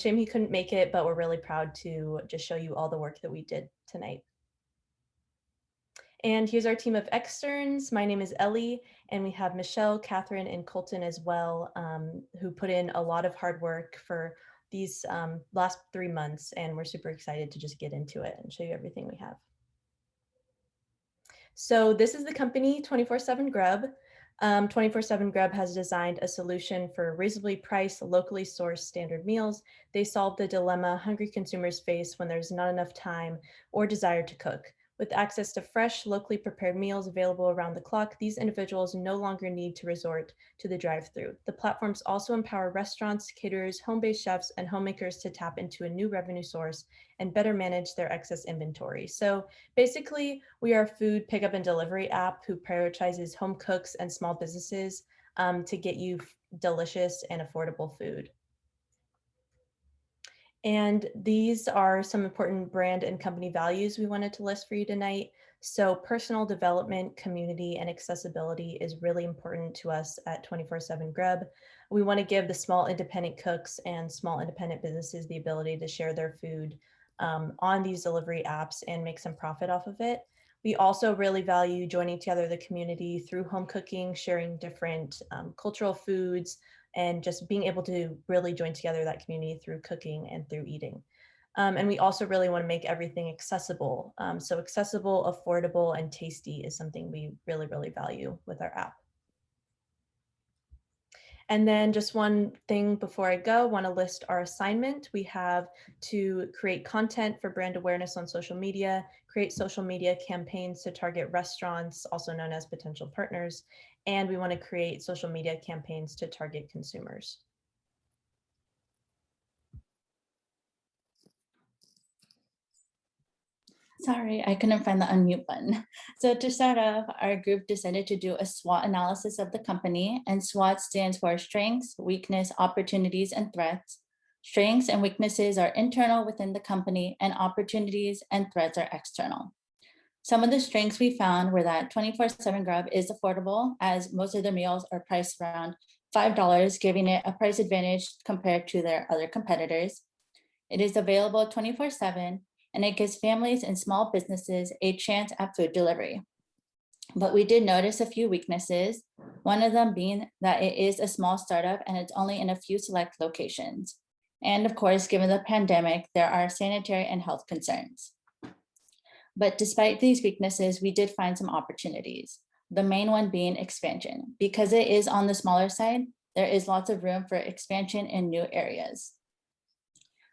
Shame he couldn't make it, but we're really proud to just show you all the work that we did tonight. And here's our team of externs. My name is Ellie, and we have Michelle, Catherine, and Colton as well, who put in a lot of hard work for these last 3 months, and we're super excited to just get into it and show you everything we have. So this is the company 24/7 Grub. 24/7 Grub has designed a solution for reasonably priced, locally sourced standard meals. They solve the dilemma hungry consumers face when there's not enough time or desire to cook. With access to fresh, locally prepared meals available around the clock, these individuals no longer need to resort to the drive-thru. The platforms also empower restaurants, caterers, home-based chefs, and homemakers to tap into a new revenue source and better manage their excess inventory. So basically, we are a food pickup and delivery app who prioritizes home cooks and small businesses to get you delicious and affordable food. And these are some important brand and company values we wanted to list for you tonight. So personal development, community, and accessibility is really important to us at 24/7 Grub. We want to give the small independent cooks and small independent businesses the ability to share their food on these delivery apps and make some profit off of it. We also really value joining together the community through home cooking, sharing different cultural foods, and just being able to really join together that community through cooking and through eating. And we also really want to make everything accessible. So accessible, affordable, and tasty is something we really, really value with our app. And then just one thing before I go, want to list our assignment. We have to create content for brand awareness on social media, create social media campaigns to target restaurants, also known as potential partners, and we want to create social media campaigns to target consumers. Sorry, I couldn't find the unmute button. So to start off, our group decided to do a SWOT analysis of the company, and SWOT stands for strengths, weakness, opportunities, and threats. Strengths and weaknesses are internal within the company, and opportunities and threats are external. Some of the strengths we found were that 24/7 Grub is affordable, as most of their meals are priced around $5, giving it a price advantage compared to their other competitors. It is available 24/7, and it gives families and small businesses a chance at food delivery. But we did notice a few weaknesses, one of them being that it is a small startup and it's only in a few select locations. And of course, given the pandemic, there are sanitary and health concerns. But despite these weaknesses, we did find some opportunities. The main one being expansion. Because it is on the smaller side, there is lots of room for expansion in new areas.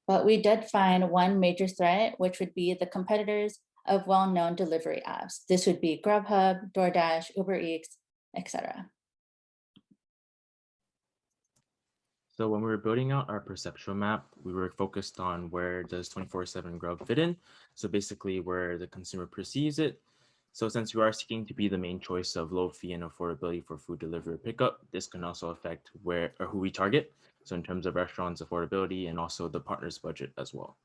But we did find one major threat, which would be the competitors of well-known delivery apps. This would be Grubhub, DoorDash, Uber Eats, etc. So when we were building out our perceptual map, we were focused on where does 24/7 Grub fit in. So basically where the consumer perceives it. So since we are seeking to be the main choice of low fee and affordability for food delivery or pickup, this can also affect where or who we target. So in terms of restaurants affordability and also the partner's budget as well.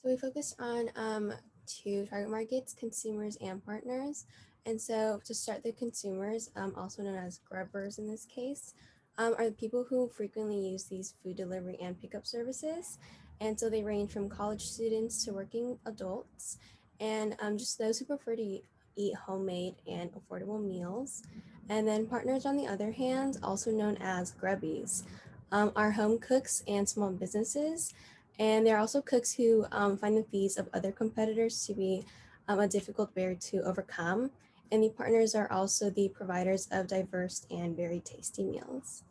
So we focus on two target markets, consumers and partners. And so to start, the consumers, also known as grubbers in this case, are the people who frequently use these food delivery and pickup services. And so they range from college students to working adults, and just those who prefer to eat homemade and affordable meals. And then partners, on the other hand, also known as grubbies, are home cooks and small businesses. And there are also cooks who find the fees of other competitors to be a difficult barrier to overcome. And the partners are also the providers of diverse and very tasty meals.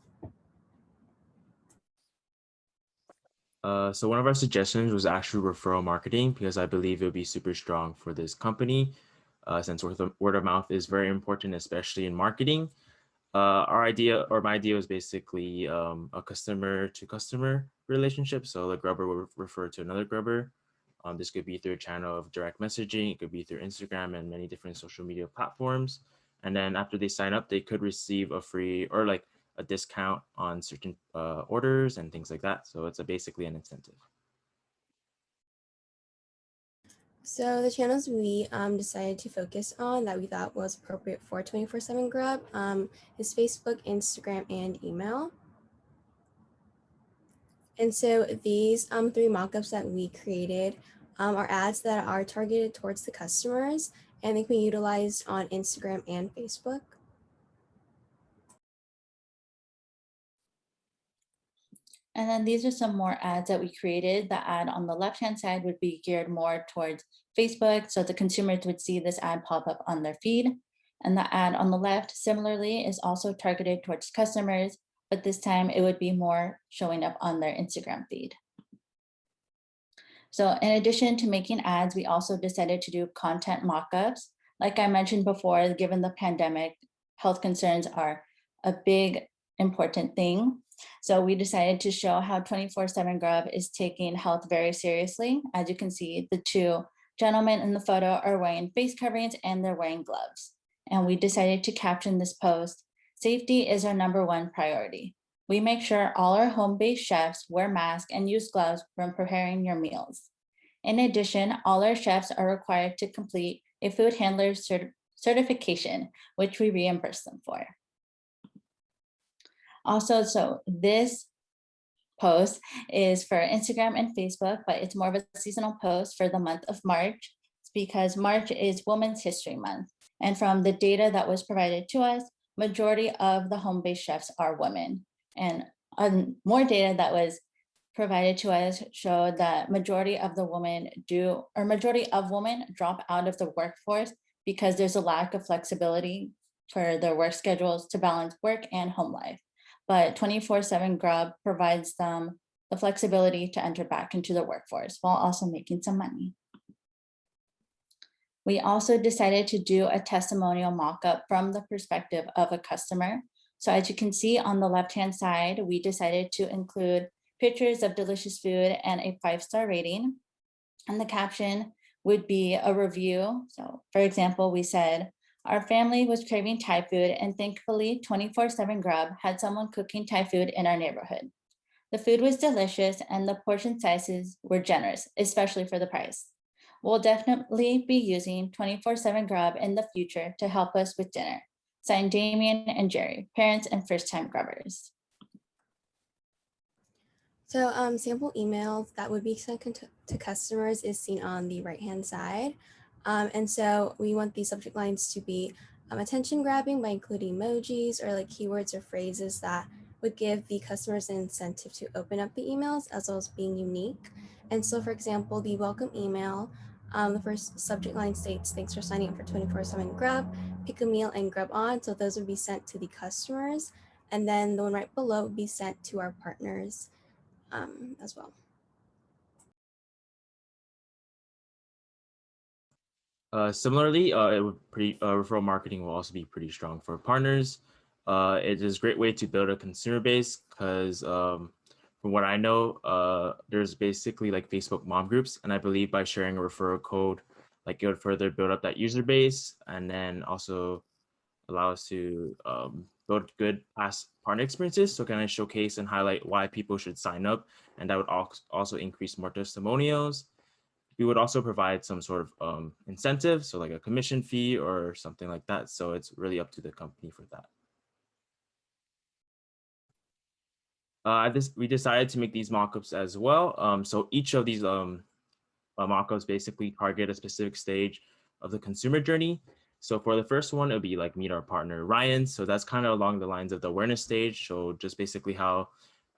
So one of our suggestions was actually referral marketing, because I believe it would be super strong for this company, since word of mouth is very important, especially in marketing. Our idea, or my idea, was basically a customer to customer relationship. So the grubber will refer to another grubber. This could be through a channel of direct messaging. It could be through Instagram and many different social media platforms. And then after they sign up, they could receive a free or like a discount on certain orders and things like that. So it's basically an incentive. So the channels we decided to focus on that we thought was appropriate for 24/7 Grub is Facebook, Instagram, and email. And so these three mockups that we created are ads that are targeted towards the customers, and they can be utilized on Instagram and Facebook. And then these are some more ads that we created. The ad on the left-hand side would be geared more towards Facebook, so the consumers would see this ad pop up on their feed. And the ad on the left, similarly, is also targeted towards customers, but this time it would be more showing up on their Instagram feed. So in addition to making ads, we also decided to do content mockups. Like I mentioned before, given the pandemic, health concerns are a big important thing. So we decided to show how 24/7 Grub is taking health very seriously. As you can see, the two gentlemen in the photo are wearing face coverings and they're wearing gloves. And we decided to caption this post, "Safety is our #1 priority. We make sure all our home-based chefs wear masks and use gloves when preparing your meals. In addition, all our chefs are required to complete a food handler certification, which we reimburse them for." Also, so this post is for Instagram and Facebook, but it's more of a seasonal post for the month of March. It's because March is Women's History Month. And from the data that was provided to us, majority of the home-based chefs are women. And more data that was provided to us showed that majority of women drop out of the workforce because there's a lack of flexibility for their work schedules to balance work and home life. But 24/7 Grub provides them the flexibility to enter back into the workforce while also making some money. We also decided to do a testimonial mock-up from the perspective of a customer. So as you can see on the left-hand side, we decided to include pictures of delicious food and a 5-star rating. And the caption would be a review. So for example, we said, "Our family was craving Thai food and thankfully 24/7 Grub had someone cooking Thai food in our neighborhood. The food was delicious and the portion sizes were generous, especially for the price. We'll definitely be using 24/7 Grub in the future to help us with dinner. Signed, Damien and Jerry, parents and first-time Grubbers." So sample emails that would be sent to customers is seen on the right-hand side. And so we want these subject lines to be attention grabbing by including emojis or like keywords or phrases that would give the customers an incentive to open up the emails as well as being unique. And so for example, the welcome email, the first subject line states, "Thanks for signing up for 24/7 Grub, pick a meal and grub on." So those would be sent to the customers. And then the one right below would be sent to our partners as well. Similarly, referral marketing will also be pretty strong for partners. It is a great way to build a consumer base because from what I know, there's basically like Facebook mom groups, and I believe by sharing a referral code, like it would further build up that user base and then also allow us to build good past partner experiences. So kind of showcase and highlight why people should sign up, and that would also increase more testimonials. We would also provide some sort of incentive, so like a commission fee or something like that. So it's really up to the company for that. We decided to make these mockups as well. So each of these mockups basically target a specific stage of the consumer journey. So for the first one, it'll be like meet our partner Ryan. So that's kind of along the lines of the awareness stage. So just basically how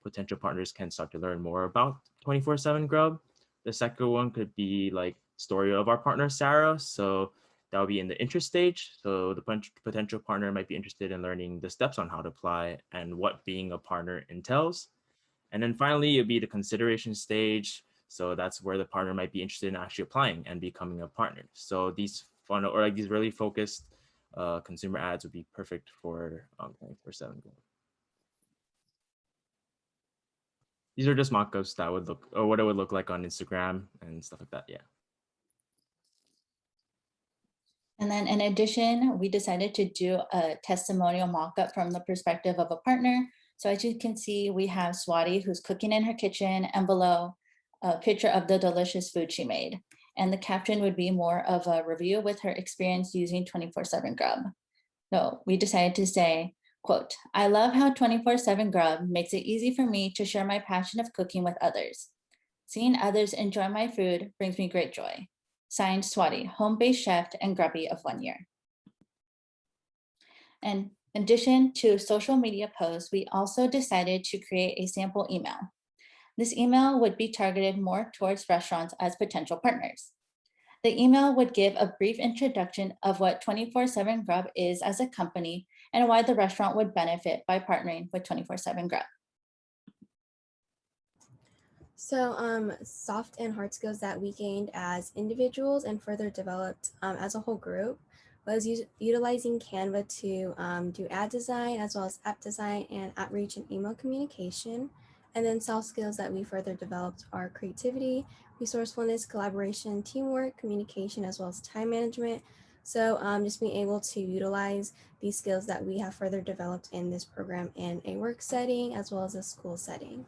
potential partners can start to learn more about 24/7 Grub. The second one could be like story of our partner Sarah. So that will be in the interest stage. So the potential partner might be interested in learning the steps on how to apply and what being a partner entails. And then finally, it'll be the consideration stage. So that's where the partner might be interested in actually applying and becoming a partner. So these fun or like these really focused consumer ads would be perfect for 24/7 Grub. These are just mock-ups that would look, or what it would look like on Instagram and stuff like that. Yeah. And then in addition, we decided to do a testimonial mock-up from the perspective of a partner. So as you can see, we have Swati who's cooking in her kitchen, and below a picture of the delicious food she made. And the caption would be more of a review with her experience using 24/7 Grub. So we decided to say, Quote, I love how 24/7 Grub makes it easy for me to share my passion of cooking with others. Seeing others enjoy my food brings me great joy. Signed, Swati, home-based chef and grubby of 1 year. And in addition to social media posts, we also decided to create a sample email. This email would be targeted more towards restaurants as potential partners. The email would give a brief introduction of what 24/7 Grub is as a company and why the restaurant would benefit by partnering with 24/7 Grub. So, soft and hard skills that we gained as individuals and further developed as a whole group was utilizing Canva to do ad design as well as app design and outreach and email communication. And then soft skills that we further developed are creativity, resourcefulness, collaboration, teamwork, communication, as well as time management. So, just being able to utilize these skills that we have further developed in this program in a work setting as well as a school setting.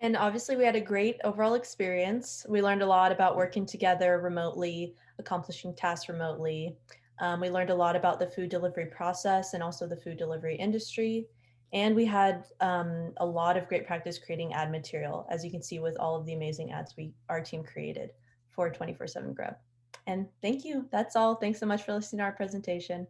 And obviously, we had a great overall experience. We learned a lot about working together remotely, accomplishing tasks remotely. We learned a lot about the food delivery process and also the food delivery industry. And we had a lot of great practice creating ad material, as you can see with all of the amazing ads our team created for 24/7 Grub. And thank you. That's all. Thanks so much for listening to our presentation.